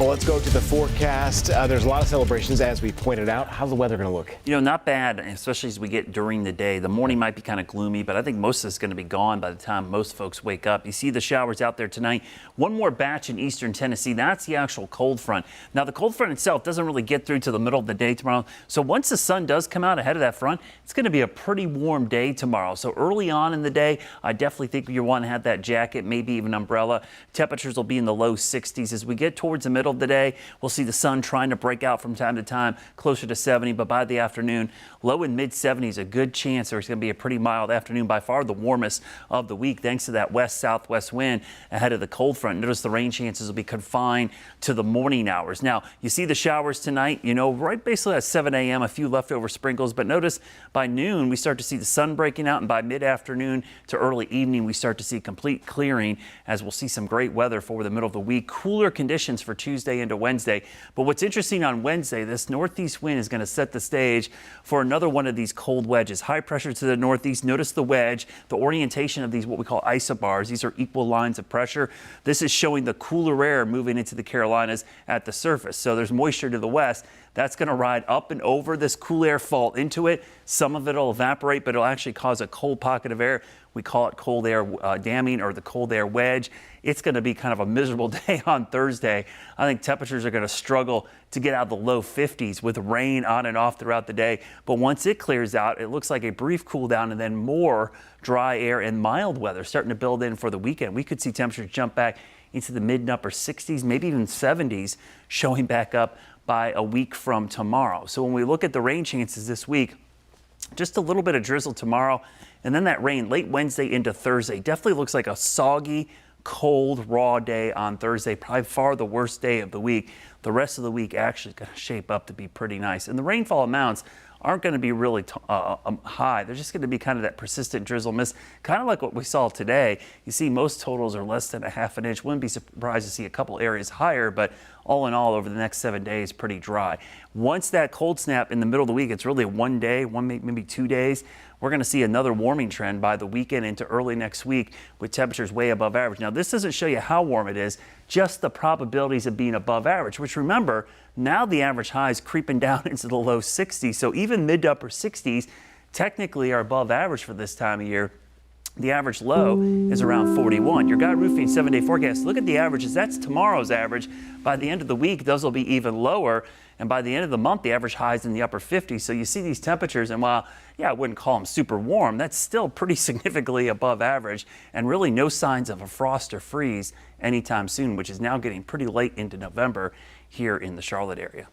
Well, let's go to the forecast. There's a lot of celebrations, as we pointed out. How's the weather going to look? You know, not bad, especially as we get during the day. The morning might be kind of gloomy, but I think most of it's going to be gone by the time most folks wake up. You see the showers out there tonight. One more batch in eastern Tennessee. That's the actual cold front. Now, the cold front itself doesn't really get through to the middle of the day tomorrow. So once the sun does come out ahead of that front, it's going to be a pretty warm day tomorrow. So early on in the day, I definitely think you want to have that jacket, maybe even umbrella. Temperatures will be in the low 60s. As we get towards the middle of the day, we'll see the sun trying to break out from time to time, closer to 70, but by the afternoon, low and mid 70s, a good chance there's going to be a pretty mild afternoon, by far the warmest of the week, thanks to that west-southwest wind ahead of the cold front. Notice the rain chances will be confined to the morning hours. Now, you see the showers tonight, you know, right basically at 7 a.m., a few leftover sprinkles, but notice by noon, we start to see the sun breaking out, and by mid-afternoon to early evening, we start to see complete clearing, as we'll see some great weather for the middle of the week. Cooler conditions for Tuesday into Wednesday. But what's interesting on Wednesday, this northeast wind is going to set the stage for another one of these cold wedges. High pressure to the northeast. Notice the wedge, the orientation of these what we call isobars. These are equal lines of pressure. This is showing the cooler air moving into the Carolinas at the surface. So there's moisture to the west. That's going to ride up and over this cool air fault into it. Some of it will evaporate, but it'll actually cause a cold pocket of air. We call it cold air damming, or the cold air wedge. It's going to be kind of a miserable day on Thursday. I think temperatures are going to struggle to get out of the low 50s with rain on and off throughout the day. But once it clears out, it looks like a brief cool down and then more dry air and mild weather starting to build in for the weekend. We could see temperatures jump back into the mid and upper 60s, maybe even 70s, showing back up by a week from tomorrow. So when we look at the rain chances this week, just a little bit of drizzle tomorrow, and then that rain late Wednesday into Thursday. Definitely looks like a soggy, cold, raw day on Thursday, probably far the worst day of the week. The rest of the week actually is going to shape up to be pretty nice. And the rainfall amounts aren't going to be really high. They're just going to be kind of that persistent drizzle mist, kind of like what we saw today. You see most totals are less than a half an inch. Wouldn't be surprised to see a couple areas higher, but all in all, over the next 7 days, pretty dry. Once that cold snap in the middle of the week, it's really one day, maybe 2 days. We're going to see another warming trend by the weekend into early next week with temperatures way above average. Now, this doesn't show you how warm it is, just the probabilities of being above average, which, remember, now the average high is creeping down into the low 60s. So even mid to upper 60s technically are above average for this time of year. The average low is around 41. Your Guy Roofing 7-day forecast, look at the averages. That's tomorrow's average. By the end of the week, those will be even lower. And by the end of the month, the average high is in the upper 50s. So you see these temperatures, and while, yeah, I wouldn't call them super warm, that's still pretty significantly above average, and really no signs of a frost or freeze anytime soon, which is now getting pretty late into November here in the Charlotte area.